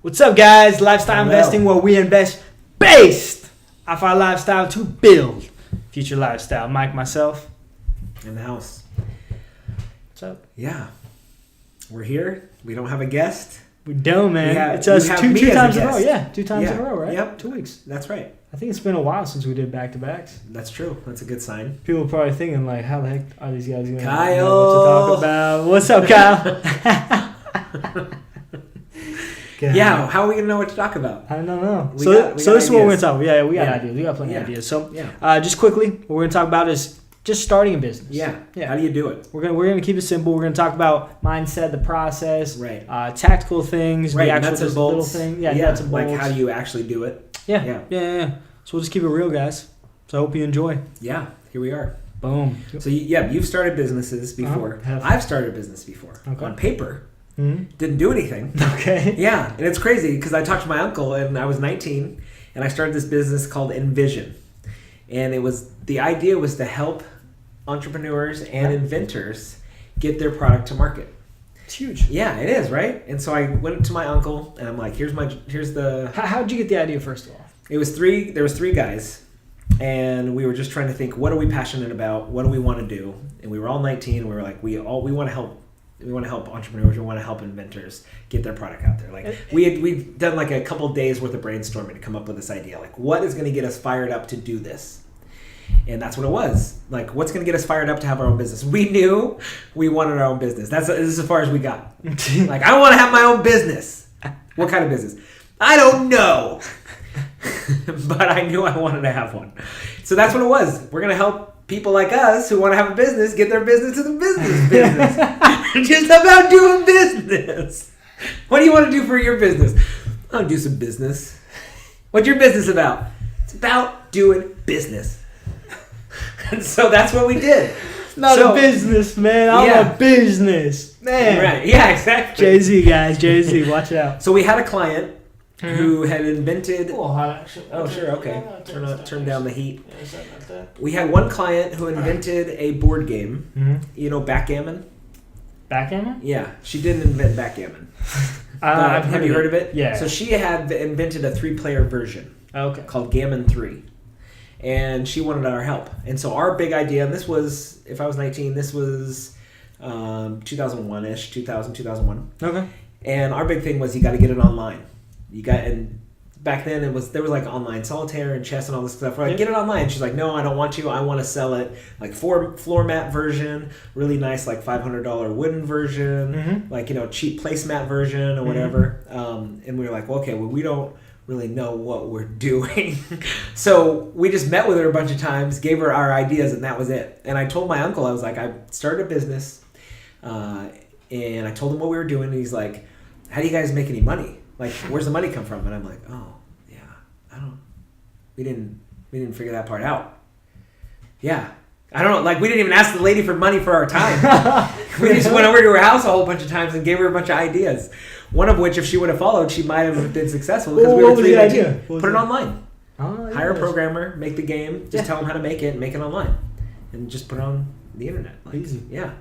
What's up, guys? Lifestyle investing, where we invest based off our lifestyle to build future lifestyle. Mike, myself. In the house. What's up? Yeah. We're here. We don't have a guest. We don't, man. It's us two times in a row. Yeah, 2 times in a row, right? Yep. 2 weeks. That's right. I think it's been a while since we did back-to-backs. That's true. That's a good sign. People are probably thinking, like, how the heck are these guys going to Kyle! know what to talk about? What's up, Kyle? Yeah, how are we going to know what to talk about? I don't know. We So got this is what we're going to talk about. Yeah, we got Yeah. ideas. We got plenty of Yeah. ideas. So Yeah. just quickly, what we're going to talk about is just starting a business. Yeah. Yeah. How do you do it? We're gonna keep it simple. We're gonna talk about mindset, the process, Right. Tactical things, Right. the actual Nuts and just little bolts. thing. Yeah, nuts and bolts. Like how do you actually do it? Yeah. So we'll just keep it real, guys. So I hope you enjoy. Yeah. Here we are. Boom. So you've started businesses before. I've started a business before. Okay. On paper. Mm-hmm. Didn't do anything. Okay. Yeah, and it's crazy because I talked to my uncle and I was 19 and I started this business called Envision. And the idea was to help entrepreneurs and inventors get their product to market. It's huge. Yeah, it is, right? And so I went to my uncle and I'm like, here's the How'd you get the idea, first of all? there was 3 guys and we were just trying to think, what are we passionate about? What do we want to do? And we were all 19 and we were like, we want to help entrepreneurs. We want to help inventors get their product out there. Like we've done like a couple of days worth of brainstorming to come up with this idea. Like, what is going to get us fired up to do this? And that's what it was. Like, what's going to get us fired up to have our own business? We knew we wanted our own business. This is as far as we got. Like, I want to have my own business. What kind of business? I don't know. But I knew I wanted to have one. So that's what it was. We're going to help people like us who want to have a business get their business to the business. Just about doing business. What do you want to do for your business? I'll do some business. What's your business about? It's about doing business. And so that's what we did. Not a business, man. I'm a business. Man. Right. Yeah, exactly. Jay-Z, guys. Jay-Z. Watch out. So we had a client who had invented... Oh, sure. Okay. Turn down the heat. We had one client who invented a board game. Mm-hmm. You know backgammon? Backgammon? Yeah. She didn't invent backgammon. Have you heard of it? Yeah. So she had invented a 3-player version. Okay. Called Gammon 3. And she wanted our help. And so our big idea, and this was, if I was 19, this was 2001-ish, 2001. Okay. And our big thing was you got to get it online. And back then there was like online solitaire and chess and all this stuff. We're like, get it online. She's like, no, I don't want to. I want to sell it like floor mat version, really nice like $500 wooden version, like, cheap placemat version or whatever. And we were like, well, okay, well, we don't really know what we're doing. So we just met with her a bunch of times, gave her our ideas, and that was it. And I told my uncle, I was like, I started a business, and I told him what we were doing, and he's like, how do you guys make any money? Like, where's the money come from? And I'm like, oh, yeah, we didn't figure that part out. Yeah. I don't know, like, we didn't even ask the lady for money for our time. We just went over to her house a whole bunch of times and gave her a bunch of ideas. One of which, if she would have followed, she might have been successful because we were 3 Put it online. Hire a programmer, make the game, just tell them how to make it, and make it online. And just put it on the internet. Like, easy. Yeah.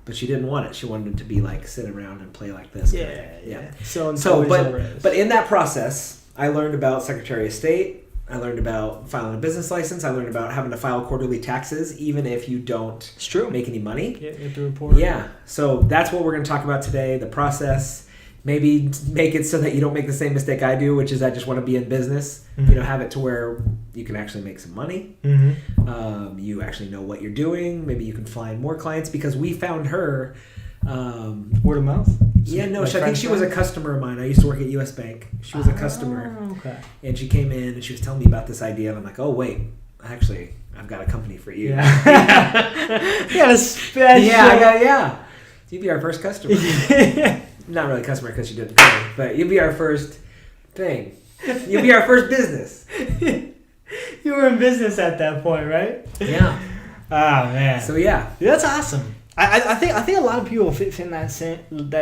But she didn't want it. She wanted it to be like, sit around and play like this. Yeah. But in that process, I learned about Secretary of State. I learned about filing a business license. I learned about having to file quarterly taxes, even if you don't make any money. Yeah, you have to report. Yeah. So that's what we're going to talk about today, the process. Maybe make it so that you don't make the same mistake I do, which is I just want to be in business. Have it to where you can actually make some money. You actually know what you're doing. Maybe you can find more clients, because we found her... word of mouth? Yeah, no, I think she was a customer of mine. I used to work at U.S. Bank. She was a customer. Okay. And she came in and she was telling me about this idea, and I'm like, oh, wait, actually, I've got a company for you. Yeah. You got a special. Yeah. You'd be our first customer. Not really customer because she didn't pay, but you'd be our first thing. You'd be our first business. You were in business at that point, right? Yeah. Oh, man. So, yeah. That's awesome. I think a lot of people fit in that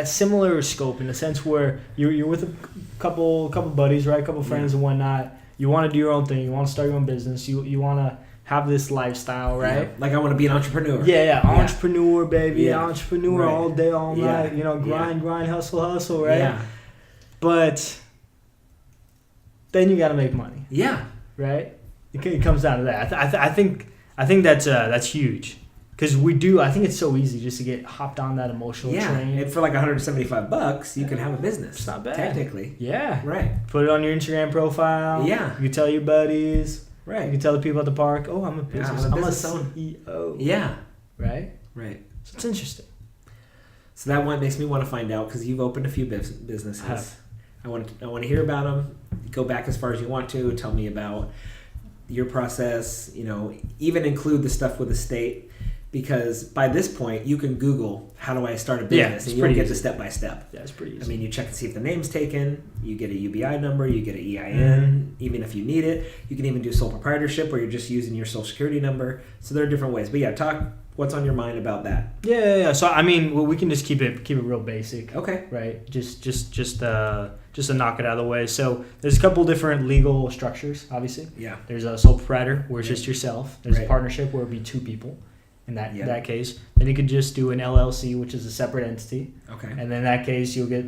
similar scope, in the sense where you're with a couple buddies, right? A couple friends and whatnot. You want to do your own thing. You want to start your own business. You want to have this lifestyle, right? Yeah. Like, I want to be an entrepreneur. Yeah. Entrepreneur, baby. Yeah. Entrepreneur all day, all night. Grind, hustle, right? Yeah. But then you got to make money. Yeah. Right. It comes down to that. I think that's huge. Because I think it's so easy just to get hopped on that emotional train. And for like $175, you can have a business. It's not bad. Technically. Yeah. Right. Put it on your Instagram profile. Yeah. You can tell your buddies. Right. You can tell the people at the park, oh, I'm a business. I'm a owner. CEO. Yeah. Right? Right. So it's interesting. So that one makes me want to find out because you've opened a few businesses. I want to hear about them. Go back as far as you want to. Tell me about your process. Even include the stuff with the state. Because by this point, you can Google, how do I start a business? And you'll get the step by step. Yeah, it's pretty easy. I mean, you check and see if the name's taken. You get a UBI number. You get an EIN, even if you need it. You can even do sole proprietorship where you're just using your social security number. So there are different ways. But yeah, talk what's on your mind about that. Yeah. So, I mean, we can just keep it real basic. Okay. Right? Just to knock it out of the way. So there's a couple different legal structures, obviously. Yeah. There's a sole proprietor where it's just yourself. There's a partnership where it'd be two people. In that case, then you could just do an LLC, which is a separate entity. Okay. And then in that case, you'll get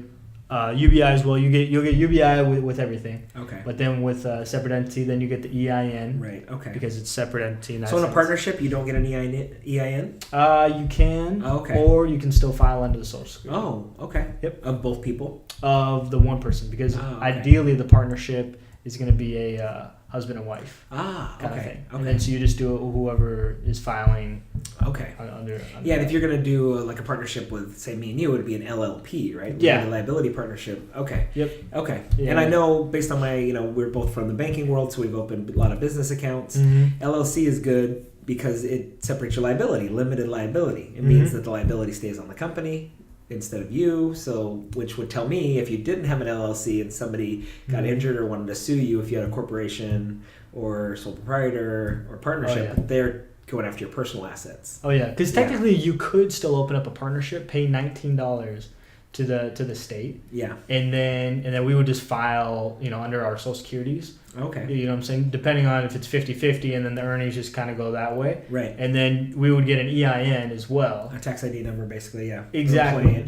UBI as well. You'll get UBI with everything. Okay. But then with a separate entity, then you get the EIN. Right. Okay. Because it's separate entity. In that so in sense. a partnership, you don't get an EIN. You can. Okay. Or you can still file under the Social Security. Oh. Okay. Yep. Of both people. Of the one person, because ideally the partnership is going to be a husband and wife. Kind of thing. Okay. And then so you just do it with whoever is filing. Okay. Under yeah, and if you're going to do like a partnership with, say, me and you, it would be an LLP, right? Yeah. A liability partnership. Okay. Yep. Okay. Yeah. And I know based on my, we're both from the banking world, so we've opened a lot of business accounts. Mm-hmm. LLC is good because it separates your liability, limited liability. It means that the liability stays on the company instead of you, so which would tell me if you didn't have an LLC and somebody got injured or wanted to sue you, if you had a corporation or sole proprietor or partnership, they're going after your personal assets. Oh yeah, because technically you could still open up a partnership, pay $19 to the state. Yeah. And then we would just file, under our Social Securities. Okay. You know what I'm saying? Depending on if it's 50-50 and then the earnings just kind of go that way. Right. And then we would get an EIN as well. A tax ID number, basically, yeah. Exactly.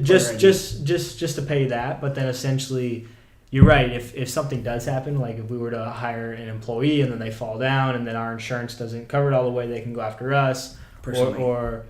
Just to pay that, but then essentially, you're right. If something does happen, like if we were to hire an employee and then they fall down and then our insurance doesn't cover it all the way, they can go after us. Personally. Or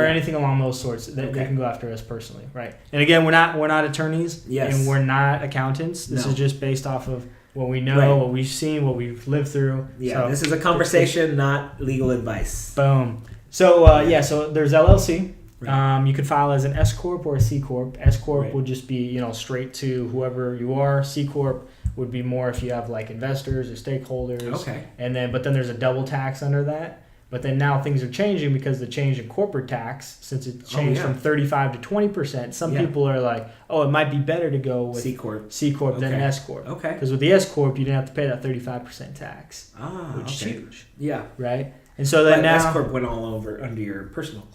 anything along those sorts. They can go after us personally, right? And again, we're not attorneys, and we're not accountants. This is just based off of what we know, what we've seen, what we've lived through. Yeah, so, this is a conversation, not legal advice. Boom. So so there's LLC. Right. You could file as an S corp or a C corp. S corp would just be straight to whoever you are. C corp would be more if you have like investors or stakeholders. Okay. But then there's a double tax under that. But then now things are changing because the change in corporate tax, since it changed from 35% to 20%, some people are like, it might be better to go with C corp than S corp. Okay. Because with the S corp, you didn't have to pay that 35% tax, which is huge. Yeah. Right. And so then now S corp went all over under your personal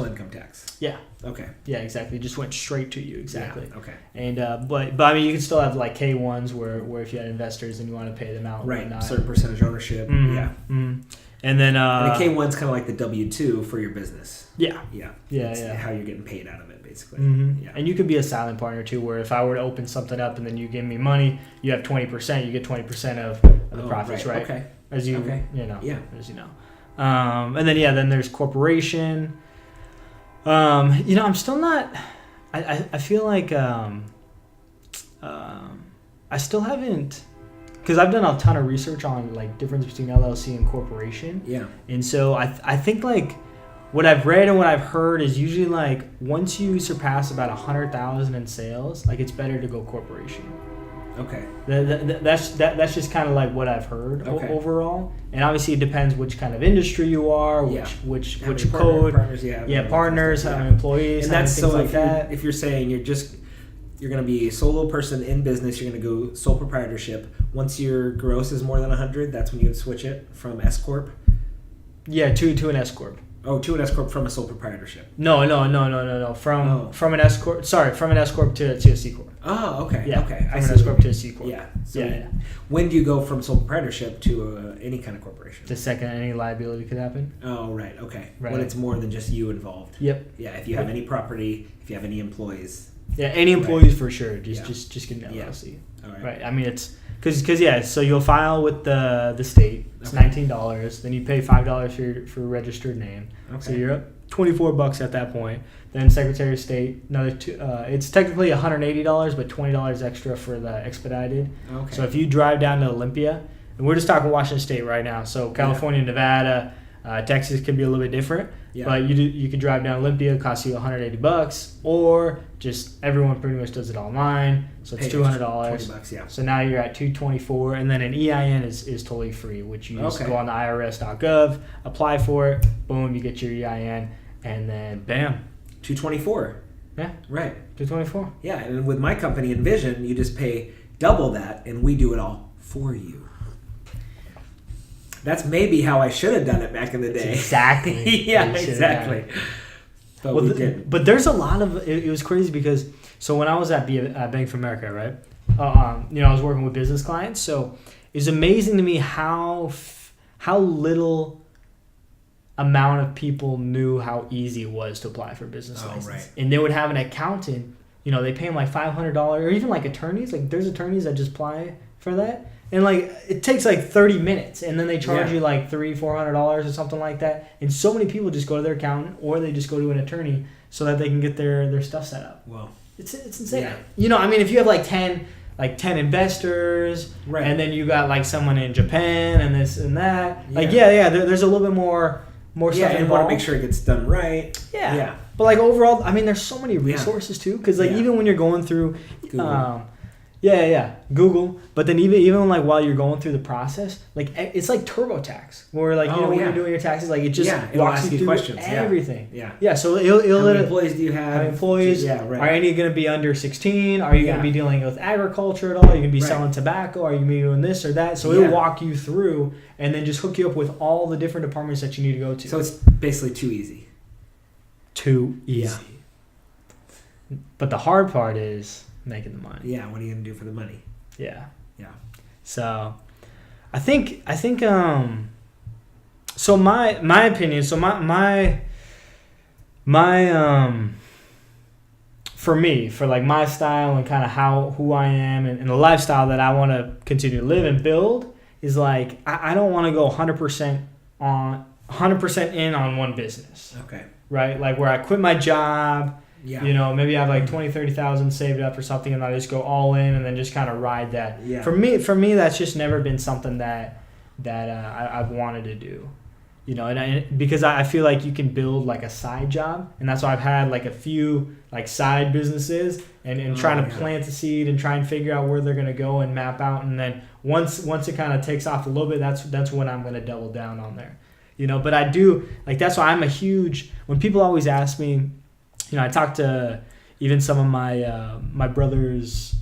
income tax. Yeah. Okay. Yeah, exactly. It just went straight to you. Exactly. Yeah. Okay. And but I mean, you can still have like K1s where if you had investors and you want to pay them out, right? Certain percentage ownership. Mm-hmm. Yeah. Mm-hmm. And then and a K1's kind of like the W-2 for your business. Yeah. Yeah. Yeah. How you're getting paid out of it, basically. Mm-hmm. Yeah. And you could be a silent partner too, where if I were to open something up and then you give me money, you have 20%. You get 20% of the profits, right? Okay. As you Yeah. As you know. And then there's corporation. I'm still not. I feel like I still haven't. Because I've done a ton of research on like difference between LLC and corporation. Yeah. And so I think like what I've read and what I've heard is usually like once you surpass about 100,000 in sales, like it's better to go corporation. Okay. That's just kind of like what I've heard overall. And obviously it depends which kind of industry you are, which code. Partners you have. Partners, how many employees, and that's things so like that. If you're saying you're going to be a solo person in business, you're going to go sole proprietorship. Once your gross is more than 100, that's when you would switch it from S corp. Yeah, to an S corp. Oh, to an S corp from a sole proprietorship. No. From an S corp. Sorry, from an S corp to a C corp. Oh, okay. Yeah. Okay. From an S corp to a C corp. Yeah. So when do you go from sole proprietorship to any kind of corporation? The second any liability could happen. Oh, right. Okay. Right. When it's more than just you involved. Yep. Yeah. If you have any property, if you have any employees. Yeah, any employees for sure. Just get an LLC. All right. Right. I mean, Because yeah, so you'll file with the state. It's $19. Then you pay $5 for registered name. Okay. So you're up $24 at that point. Then Secretary of State, another it's technically $180, but $20 extra for the expedited. Okay. So if you drive down to Olympia, and we're just talking Washington State right now. So California, Nevada, Texas could be a little bit different. Yeah. But you could drive down Olympia, it costs you $180, or just everyone pretty much does it online. So it's $200. $20, yeah. So now you're at $224, and then an EIN is totally free, which you just Okay. go on the IRS.gov, apply for it, boom, you get your EIN, and then bam, $224. yeah, Right. $224. Yeah, and with my company Envision, you just pay double that, and we do it all for you. That's maybe how I should have done it back in the day. Exactly. Yeah, exactly. But we didn't. But there's a lot of it was crazy because so when I was at Bank of America, right? I was working with business clients, so it was amazing to me how little amount of people knew how easy it was to apply for a business license. Right. And they would have an accountant, they pay them like $500, or even like attorneys. Like there's attorneys that just apply for that. And like it takes like 30 minutes, and then they charge you like $300-$400 or something like that. And so many people just go to their accountant, or they just go to an attorney so that they can get their stuff set up. Well, it's insane. Yeah. If you have like 10 investors, right. and then you got like someone in Japan and this and that. Yeah. There's a little bit more stuff and involved. want to make sure it gets done right. Yeah. But like overall, there's so many resources too, because like even when you're going through Google. Google. But then even like while you're going through the process, like it's like TurboTax, where like when you're doing your taxes, like it just walks you through questions. everything. Yeah. So it'll how many employees do you have? How many employees? Yeah, right. Are any going to be under 16? Are you going to be dealing with agriculture at all? Are you going to be selling tobacco? Are you going to be doing this or that? So it'll walk you through and then just hook you up with all the different departments that you need to go to. So it's basically too easy. Too easy. Yeah. But the hard part is making the money. Yeah. What are you going to do for the money? Yeah. Yeah. So I think so my opinion, so my for me, for like my style and kind of who I am and the lifestyle that I want to continue to live and build is like I don't want to go 100% in on one business. Okay. Right? Like where I quit my job. Yeah. Maybe I have like 20,000-30,000 saved up or something, and I just go all in and then just kind of ride that. Yeah. For me, that's just never been something that I've wanted to do. Because I feel like you can build like a side job, and that's why I've had like a few like side businesses and trying to plant the seed and try and figure out where they're gonna go and map out, and then once it kind of takes off a little bit, that's when I'm gonna double down on there. But I do like that's why I'm a huge when people always ask me. I talked to even some of my brother's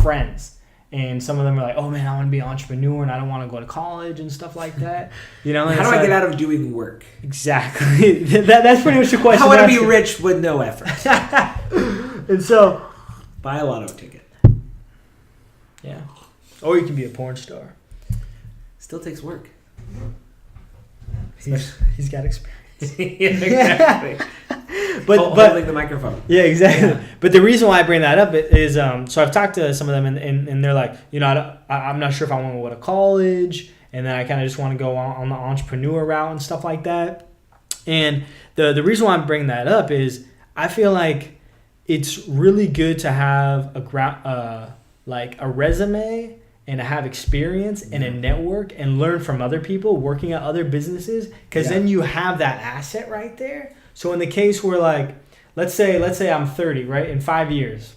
friends, and some of them are like, "Oh man, I want to be an entrepreneur, and I don't want to go to college and stuff like that." How do I get out of doing work? Exactly. That's pretty much the question. I want to be rich with no effort. And so, buy a lotto ticket. Yeah, or you can be a porn star. Still takes work. He's got experience. Yeah, exactly. but holding the microphone. Yeah, exactly. Yeah. But the reason why I bring that up is so I've talked to some of them and they're like, I'm not sure if I want to go to college, and then I kind of just want to go on the entrepreneur route and stuff like that. And the reason why I'm bringing that up is I feel like it's really good to have a resume and to have experience and a network and learn from other people working at other businesses, because then you have that asset right there. So in the case where like, let's say I'm 30, right? In 5 years,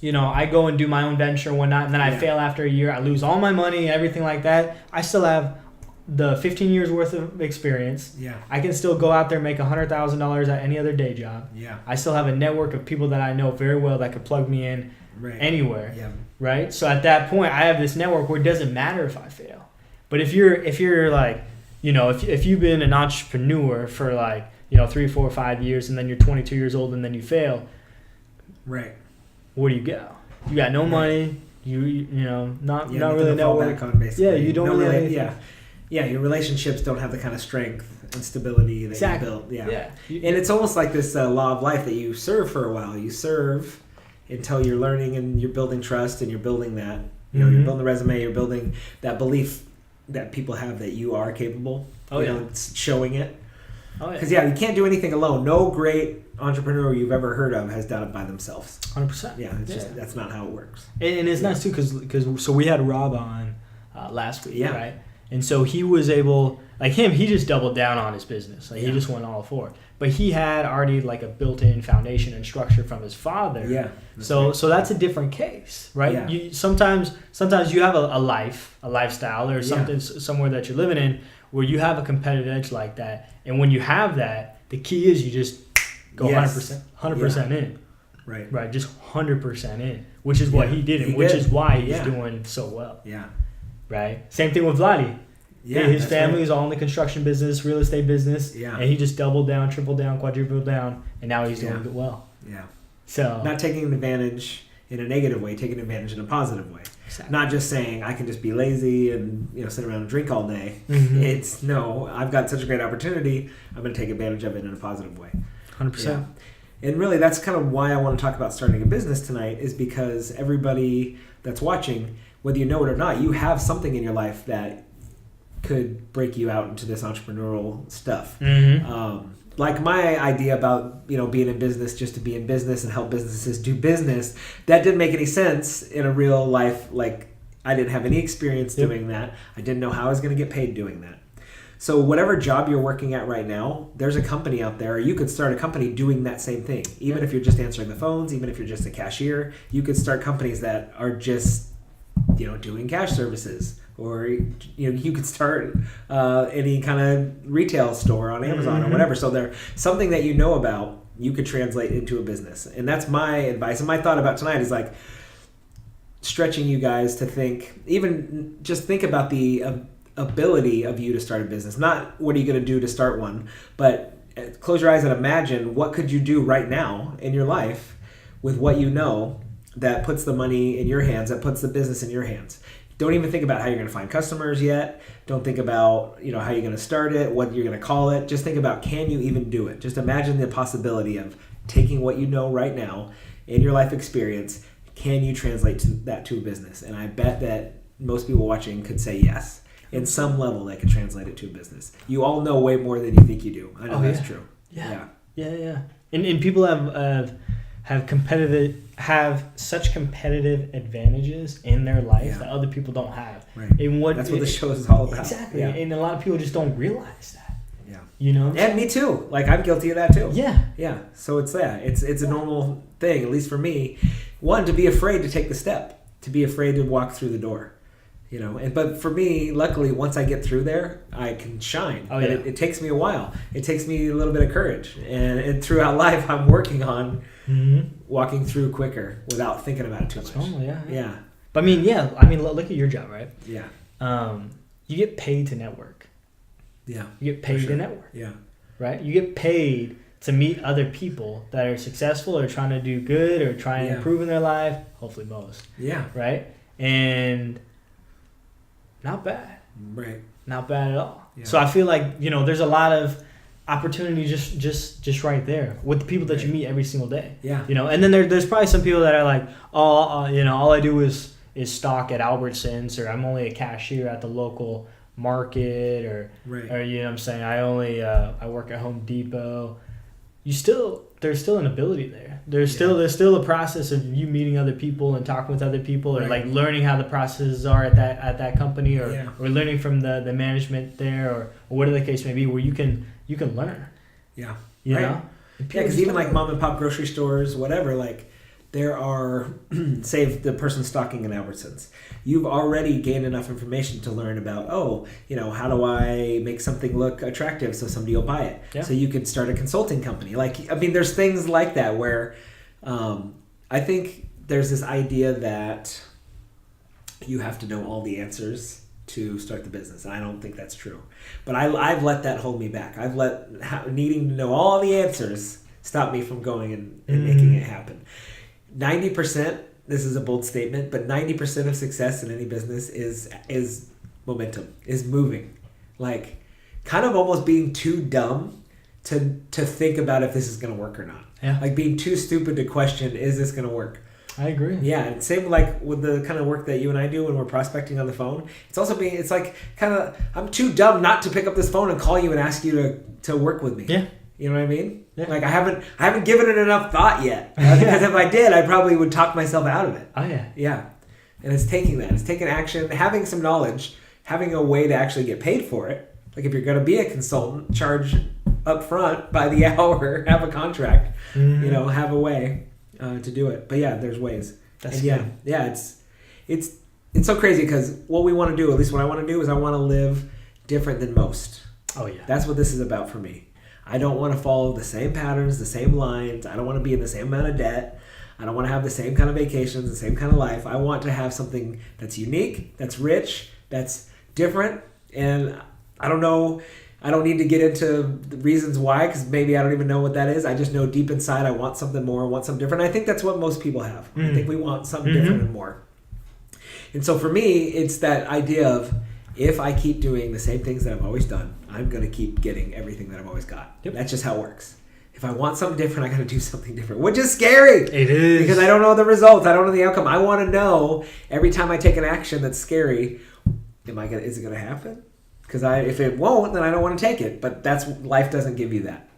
I go and do my own venture and whatnot, and then I fail after a year. I lose all my money, everything like that. I still have the 15 years worth of experience. Yeah. I can still go out there and make $100,000 at any other day job. Yeah. I still have a network of people that I know very well that could plug me in anywhere. Yeah. Right? So at that point, I have this network where it doesn't matter if I fail. But if you're like, if you've been an entrepreneur for like, 3, 4, 5 years, and then you're 22 years old and then you fail. Right. Where do you go? You got no money. Not really network. Yeah, you don't really have anything. Yeah, your relationships don't have the kind of strength and stability that you built. Yeah. And it's almost like this law of life that you serve for a while. You serve until you're learning and you're building trust and you're building that. You know, you're building the resume, you're building that belief that people have that you are capable. Oh, yeah. It's showing it. Oh, yeah. Because, you can't do anything alone. No great entrepreneur you've ever heard of has done it by themselves. 100%. Yeah, it's just, that's not how it works. And it's nice, too, because so we had Rob on last week, Yeah. right? And so he was able, like him, he just doubled down on his business. Like he just went all for it. But he had already like a built-in foundation and structure from his father. Yeah. So that's a different case, right? Yeah. You sometimes you have a lifestyle or something somewhere that you're living in where you have a competitive edge like that. And when you have that, the key is you just go 100% in. Right. Right, just 100% in, which is what he did, and which is why he's doing so well. Yeah. Right? Same thing with Vladi. Yeah, his family is all in the construction business, real estate business, and he just doubled down, tripled down, quadrupled down, and now he's doing well. Yeah. So not taking advantage in a negative way, taking advantage in a positive way. Exactly. Not just saying I can just be lazy and sit around and drink all day. Mm-hmm. It's no, I've got such a great opportunity. I'm going to take advantage of it in a positive way. 100%. Yeah. And really, that's kind of why I want to talk about starting a business tonight, is because everybody that's watching, whether you know it or not, you have something in your life that could break you out into this entrepreneurial stuff. Mm-hmm. Like my idea about being in business just to be in business and help businesses do business, that didn't make any sense in a real life. Like I didn't have any experience doing that. I didn't know how I was going to get paid doing that. So whatever job you're working at right now, there's a company out there. You could start a company doing that same thing. Even if you're just answering the phones, even if you're just a cashier, you could start companies that are just doing cash services. Or you could start any kind of retail store on Amazon or whatever. So they're something that about, you could translate into a business. And that's my advice. And my thought about tonight is like stretching you guys to think, even just think about the ability of you to start a business. Not what are you going to do to start one, but close your eyes and imagine what could you do right now in your life with what you know that puts the money in your hands, that puts the business in your hands. Don't even think about how you're going to find customers yet. Don't think about, how you're going to start it, what you're going to call it. Just think about, can you even do it? Just imagine the possibility of taking what you know right now in your life experience. Can you translate that to a business? And I bet that most people watching could say yes. In some level, they could translate it to a business. You all know way more than you think you do. I know that's true. Yeah. And people have such competitive advantages in their life that other people don't have. Right. And that's what the show is all about. Exactly. Yeah. And a lot of people just don't realize that. Yeah. And me too. Like I'm guilty of that too. Yeah. Yeah. So it's that. It's a normal thing, at least for me. One, to be afraid to take the step, to be afraid to walk through the door. But for me, luckily, once I get through there, I can shine. Oh, yeah. But it takes me a while. It takes me a little bit of courage. And throughout life, I'm working on walking through quicker without thinking about it too much. Normal, Yeah. But look at your job, right? Yeah. You get paid to network. Yeah. You get paid to network. Yeah. Right? You get paid to meet other people that are successful or trying to do good or trying to improve in their life. Hopefully most. Yeah. Right? And not bad. Right. Not bad at all. Yeah. So I feel like, there's a lot of opportunity just right there with the people that you meet every single day. Yeah. And then there's probably some people that are like, all I do is stock at Albertsons, or I'm only a cashier at the local market, or what I'm saying, I work at Home Depot. There's still an ability there. There's still a process of you meeting other people and talking with other people, or like learning how the processes are at that company, or learning from the management there, or whatever the case may be, where you can learn. Yeah. You know? Because even like mom and pop grocery stores, whatever, like there are, say the person stocking in Albertsons, you've already gained enough information to learn about, how do I make something look attractive so somebody will buy it? Yeah. So you could start a consulting company. There's things like that where I think there's this idea that you have to know all the answers to start the business. And I don't think that's true. But I've let that hold me back. I've let needing to know all the answers stop me from going and making it happen. 90%, this is a bold statement, but 90% of success in any business is momentum, is moving. Like kind of almost being too dumb to think about if this is going to work or not. Yeah. Like being too stupid to question, is this going to work? I agree. Yeah, and same like with the kind of work that you and I do when we're prospecting on the phone. It's like kind of, I'm too dumb not to pick up this phone and call you and ask you to work with me. Yeah. You know what I mean? Yeah. Like I haven't given it enough thought yet. Because if I did, I probably would talk myself out of it. Oh yeah. Yeah. And it's taking that. It's taking action, having some knowledge, having a way to actually get paid for it. Like if you're going to be a consultant, charge up front by the hour, have a contract, have a way to do it. But yeah, there's ways. That's good. Yeah, it's so crazy because what we want to do, at least what I want to do, is I want to live different than most. Oh yeah. That's what this is about for me. I don't want to follow the same patterns, the same lines. I don't want to be in the same amount of debt. I don't want to have the same kind of vacations, the same kind of life. I want to have something that's unique, that's rich, that's different. And I don't know, I don't need to get into the reasons why, because maybe I don't even know what that is. I just know deep inside I want something more, I want something different. I think that's what most people have. I think we want something different and more. And so for me, it's that idea of if I keep doing the same things that I've always done, I'm going to keep getting everything that I've always got. Yep. That's just how it works. If I want something different, I got to do something different, which is scary. It is. Because I don't know the results. I don't know the outcome. I want to know every time I take an action that's scary, is it going to happen? Because if it won't, then I don't want to take it. But life doesn't give you that.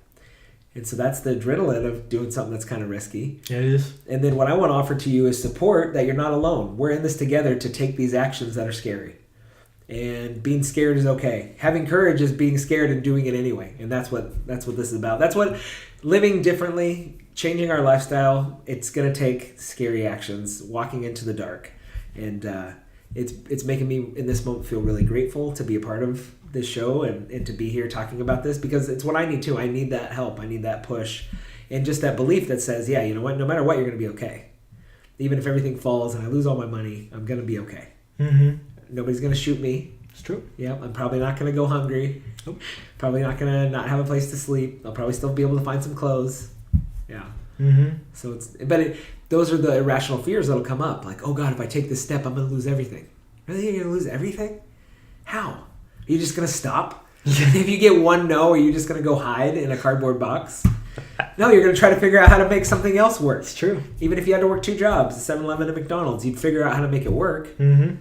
And so that's the adrenaline of doing something that's kind of risky. Yeah, it is. And then what I want to offer to you is support that you're not alone. We're in this together to take these actions that are scary. And being scared is okay. Having courage is being scared and doing it anyway. And that's what this is about. That's what living differently, changing our lifestyle, it's going to take scary actions, walking into the dark. And it's making me in this moment feel really grateful to be a part of this show and to be here talking about this, because it's what I need too. I need that help. I need that push. And just that belief that says, yeah, you know what, no matter what, you're going to be okay. Even if everything falls and I lose all my money, I'm going to be okay. Mm-hmm. Nobody's going to shoot me. It's true. Yeah, I'm probably not going to go hungry. Nope. Probably not going to not have a place to sleep. I'll probably still be able to find some clothes. Yeah. Mm-hmm. So those are the irrational fears that'll come up. Like, oh God, if I take this step, I'm going to lose everything. Really? You're going to lose everything? How? Are you just going to stop? If you get one no, are you just going to go hide in a cardboard box? No, you're going to try to figure out how to make something else work. It's true. Even if you had to work 2 jobs, a 7-Eleven and McDonald's, you'd figure out how to make it work. Mm-hmm.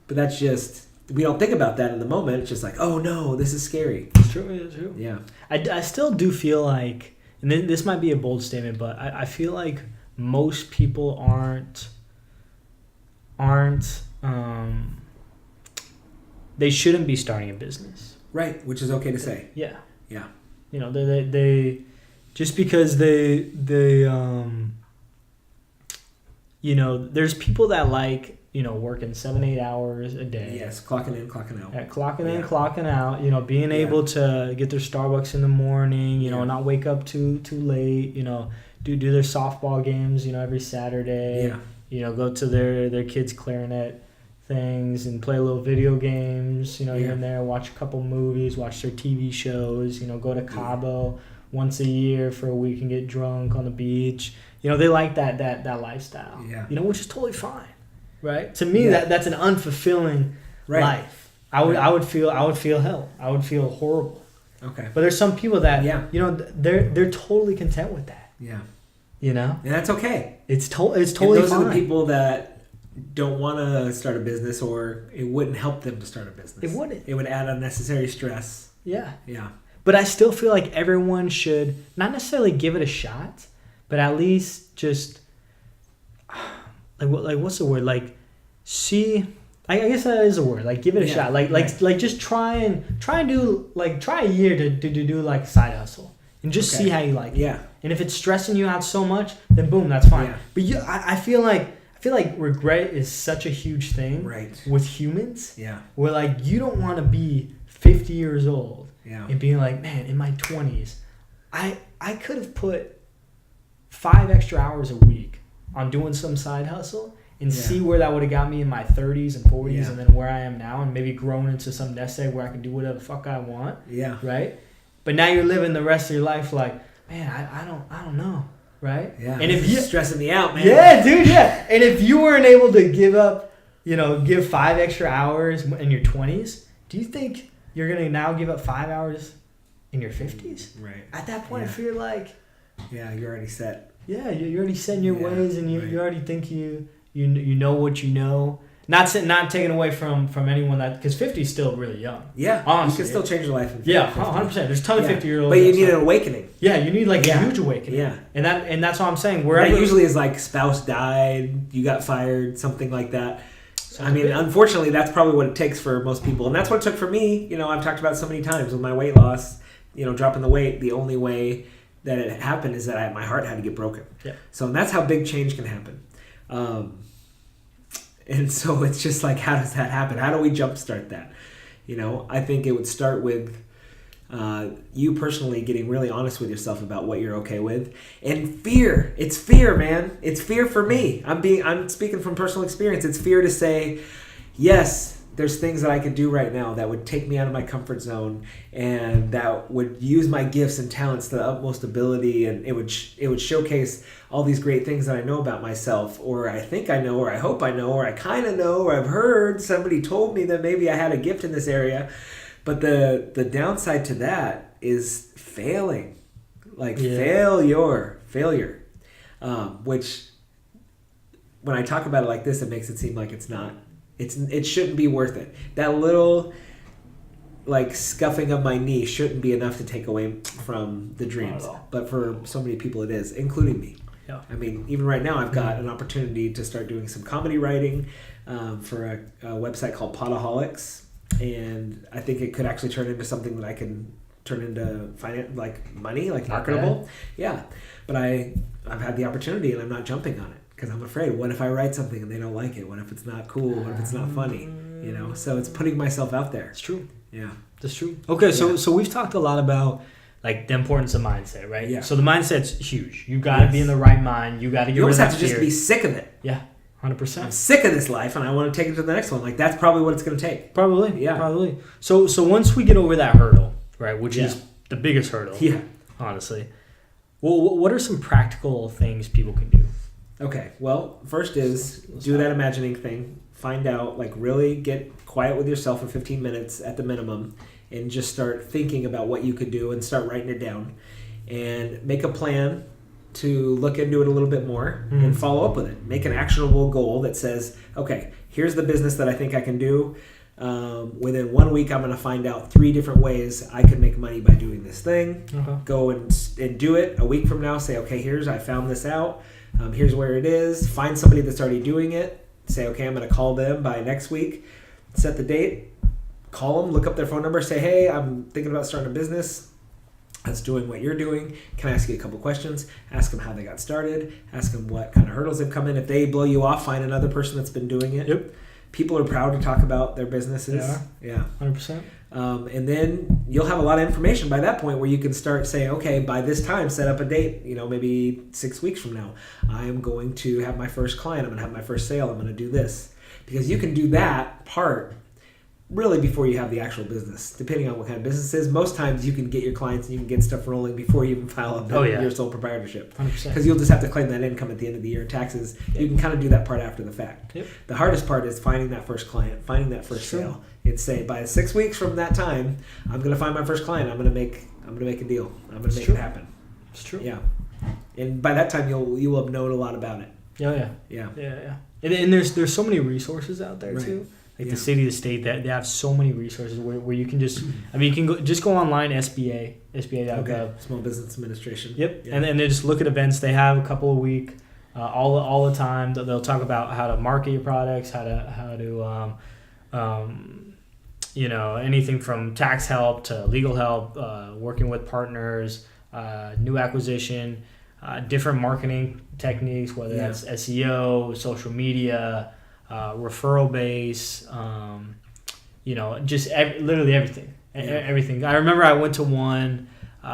But that's just, we don't think about that in the moment. It's just like, oh no, this is scary. It's true. It's true. Yeah. I still do feel like, and this might be a bold statement, but I feel like most people aren't they shouldn't be starting a business. Right, which is okay to say. Yeah. Yeah. You know, they just because they you know, there's people that like, you know, working 7-8 hours a day. Yes, clocking in, clocking out. Clocking in, clocking out. You know, being able to get their Starbucks in the morning. You know, not wake up too late. You know, do their softball games. You know, every Saturday. Yeah. You know, go to their kids' clarinet things and play little video games. You know, here and there. Watch a couple movies. Watch their TV shows. You know, go to Cabo once a year for a week and get drunk on the beach. You know, they like that lifestyle. Yeah. You know, which is totally fine. Right. To me, that's an unfulfilling life. I would feel hell. I would feel horrible. Okay. But there's some people that you know they're totally content with that. Yeah. You know. And that's okay. It's totally those fine. Are the people that don't want to start a business, or it wouldn't help them to start a business. It wouldn't. It would add unnecessary stress. Yeah. Yeah. But I still feel like everyone should not necessarily give it a shot, but at least just. Like what's the word? Like, see, I guess that is a word. Like, give it a shot. Like just try and do try a year to do like a side hustle and just see how you like it. Yeah. And if it's stressing you out so much, then boom, that's fine. Yeah. But I feel like regret is such a huge thing. Right. With humans. Yeah. Where like you don't want to be 50 years old. Yeah. And being like, man, in my 20s, I could have put 5 extra hours a week on doing some side hustle and see where that would have got me in my 30s and 40s and then where I am now, and maybe grown into some nest egg where I can do whatever the fuck I want. Yeah. Right? But now you're living the rest of your life like, man, I don't know. Right? Yeah. And if you're stressing me out, man. Yeah, dude, yeah. And if you weren't able to give 5 extra hours in your 20s, do you think you're going to now give up 5 hours in your 50s? Right. At that point, I feel like... Yeah, you're already set. Yeah, you're already set in your ways, and you, right. you already think you know what you know. Not taken away from anyone that, because 50 is still really young. Yeah, honestly, you can still change your life. In 100%. There's a ton of 50-year-olds. But you need an awakening. Yeah, you need like a huge awakening. Yeah, and that's what I'm saying. That usually is like spouse died, you got fired, something like that. I mean, unfortunately, that's probably what it takes for most people, and that's what it took for me. You know, I've talked about it so many times with my weight loss. You know, dropping the weight. The only way that it happened is that my heart had to get broken. Yeah. So that's how big change can happen. And so it's just like, how does that happen? How do we jumpstart that? You know, I think it would start with you personally getting really honest with yourself about what you're okay with. And fear. It's fear, man. It's fear for me. I'm speaking from personal experience. It's fear to say, yes, there's things that I could do right now that would take me out of my comfort zone and that would use my gifts and talents to the utmost ability, and it would showcase all these great things that I know about myself, or I think I know, or I hope I know, or I kind of know, or I've heard somebody told me that maybe I had a gift in this area. But the downside to that is failing, failure, which when I talk about it like this, it makes it seem like it's not. It shouldn't be worth it. That little like scuffing of my knee shouldn't be enough to take away from the dreams. But for so many people it is, including me. Yeah. I mean, even right now I've got an opportunity to start doing some comedy writing for a website called Potaholics, and I think it could actually turn into something that I can turn into like money, like marketable. Okay. Yeah. But I've had the opportunity and I'm not jumping on it. Because I'm afraid, what if I write something and they don't like it? What if it's not cool? What if it's not funny? You know, so it's putting myself out there. It's true. Yeah, that's true. Okay, so we've talked a lot about like the importance of mindset, right? Yeah. So the mindset's huge. You got to be in the right mind. You got to get rid of that fear. You almost have to just be sick of it. Yeah, 100%. I'm sick of this life, and I want to take it to the next one. Like that's probably what it's going to take. Probably. Yeah. Probably. So once we get over that hurdle, right, which is the biggest hurdle. Yeah. Honestly, well, what are some practical things people can do? Okay, well, first is do that imagining thing. Find out, like really get quiet with yourself for 15 minutes at the minimum and just start thinking about what you could do and start writing it down. And make a plan to look into it a little bit more and follow up with it. Make an actionable goal that says, okay, here's the business that I think I can do. Within 1 week, I'm going to find out 3 different ways I can make money by doing this thing. Okay. Go and do it. A week from now, say, okay, I found this out. Here's where it is. Find somebody that's already doing it. Say, okay, I'm going to call them by next week. Set the date. Call them. Look up their phone number. Say, hey, I'm thinking about starting a business that's doing what you're doing. Can I ask you a couple questions? Ask them how they got started. Ask them what kind of hurdles have come in. If they blow you off, find another person that's been doing it. Yep. People are proud to talk about their businesses. Yeah. 100%. And then you'll have a lot of information by that point where you can start saying, okay, by this time, set up a date, maybe 6 weeks from now, I'm going to have my first client. I'm going to have my first sale. I'm going to do this. Because you can do that part really before you have the actual business, depending on what kind of business it is. Most times you can get your clients and you can get stuff rolling before you even file your sole proprietorship. 100%. Because you'll just have to claim that income at the end of the year, taxes. Yep. You can kind of do that part after the fact. Yep. The hardest part is finding that first client, finding that first sale. It's say by 6 weeks from that time, I'm going to find my first client. I'm going to make a deal. I'm going to make it happen. It's true. Yeah. And by that time, you will have known a lot about it. Yeah. And there's so many resources out there too. Like the city, the state, that they have so many resources where you can just, you can go online, SBA.gov. Okay. Small Business Administration. Yep. Yeah. And they just look at events. They have a couple a week, all the time. They'll talk about how to market your products, how to anything from tax help to legal help, working with partners, new acquisition, different marketing techniques, whether that's SEO, social media, referral base, literally everything. Everything. I remember I went to one,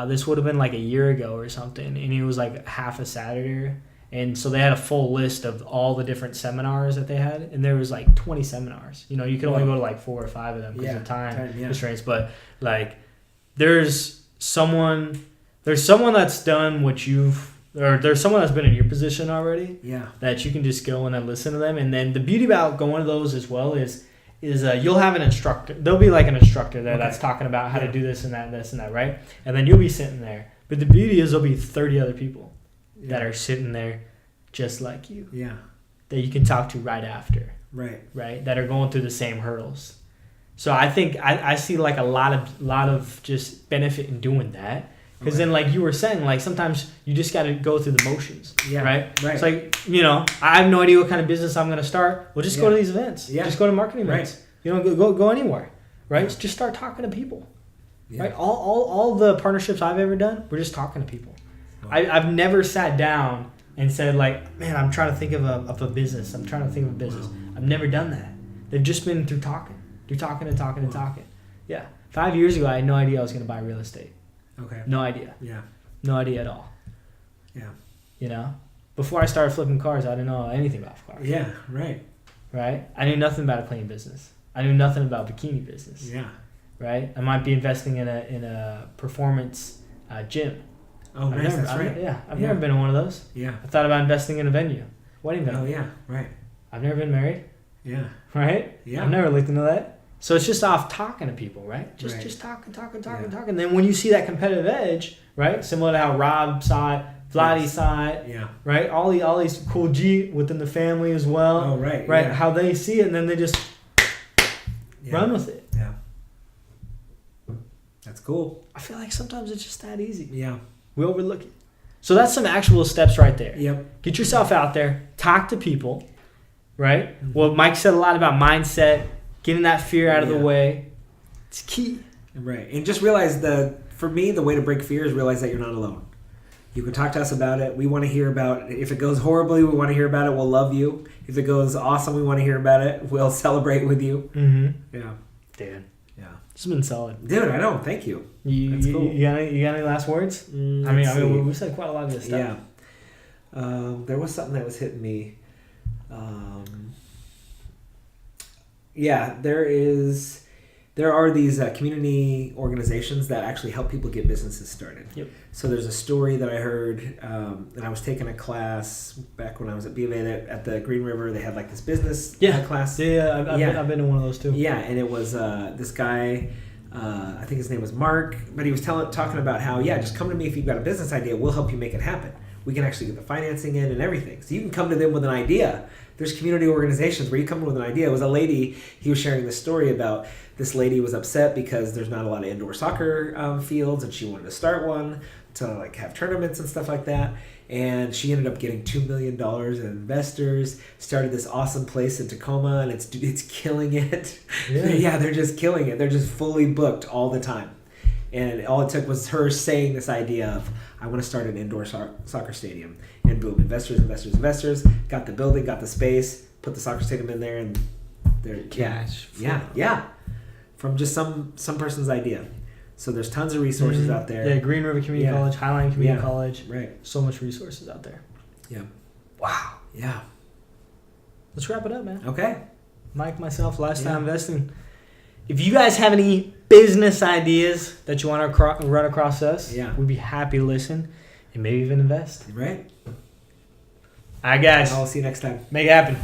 this would have been like a year ago or something, and it was like half a Saturday. And so they had a full list of all the different seminars that they had, and there was like 20 seminars. You could only go to like 4 or 5 of them because of time constraints. But like, there's someone that's done what there's someone that's been in your position already. Yeah. That you can just go and then listen to them. And then the beauty about going to those as well is you'll have an instructor. There'll be like an instructor there that's talking about how to do this and that, right? And then you'll be sitting there. But the beauty is there'll be 30 other people. that are sitting there just like you. Yeah. That you can talk to right after. Right. That are going through the same hurdles. So I think I see like a lot of just benefit in doing that. Because then, like you were saying, like sometimes you just got to go through the motions, right? It's like, I have no idea what kind of business I'm going to start. Well, just go to these events. Yeah. Just go to marketing events. Go anywhere, right? Just start talking to people, right? All the partnerships I've ever done, we're just talking to people. Wow. I've never sat down and said like, man, I'm trying to think of a business. I'm trying to think of a business. Wow. I've never done that. They've just been through talking and talking. Yeah. 5 years ago, I had no idea I was going to buy real estate. Okay. No idea. Yeah. No idea at all. Yeah. Before I started flipping cars, I didn't know anything about cars. Yeah. Right. Right. I knew nothing about a cleaning business. I knew nothing about bikini business. Yeah. Right. I might be investing in a performance gym. Oh, nice. That's right. I've never been in one of those. Yeah. I thought about investing in a venue, wedding venue. Oh yeah. Right. I've never been married. Yeah. Right. Yeah. I've never looked into that. So it's just off talking to people, right? Just talking. And then when you see that competitive edge, right? Similar to how Rob saw it, Vladdy saw it, right? All these cool G within the family as well. Oh, right. Right? Yeah. How they see it and then they just run with it. Yeah. That's cool. I feel like sometimes it's just that easy. Yeah. We overlook it. So that's some actual steps right there. Yep. Get yourself out there, talk to people, right? Mm-hmm. Well, Mike said a lot about mindset. Getting that fear out of the way, it's key. Right. And just realize for me, the way to break fear is realize that you're not alone. You can talk to us about it. We want to hear about it. If it goes horribly, we want to hear about it. We'll love you. If it goes awesome, we want to hear about it. We'll celebrate with you. Mm-hmm. Yeah. Dude. Yeah. It's been solid. Dude, I know. Thank you. That's cool. You got any last words? I mean, we said quite a lot of this stuff. Yeah. There was something that was hitting me. Yeah, there are these community organizations that actually help people get businesses started. Yep. So there's a story that I heard, and I was taking a class back when I was at B of A at the Green River. They had like this business class. Yeah, I've been to one of those too. Yeah, and it was this guy, I think his name was Mark, but he was talking about how, just come to me if you've got a business idea. We'll help you make it happen. We can actually get the financing in and everything. So you can come to them with an idea. There's community organizations where you come with an idea. It was a lady, he was sharing this story about this lady was upset because there's not a lot of indoor soccer fields, and she wanted to start one to like have tournaments and stuff like that. And she ended up getting $2 million in investors, started this awesome place in Tacoma, and it's killing it. Yeah, they're just killing it. They're just fully booked all the time. And all it took was her saying this idea of, I want to start an indoor soccer stadium. And boom, investors, got the building, got the space, put the soccer stadium in there, and they're cash. Yeah. From just some person's idea. So there's tons of resources out there. Yeah, Green River Community College, Highline Community College. Right. So much resources out there. Yeah. Wow. Yeah. Let's wrap it up, man. Okay. Mike, myself, Lifestyle Investing. If you guys have any business ideas that you want to run across us, we'd be happy to listen and maybe even invest. Right. All right, guys. I'll see you next time. Make it happen.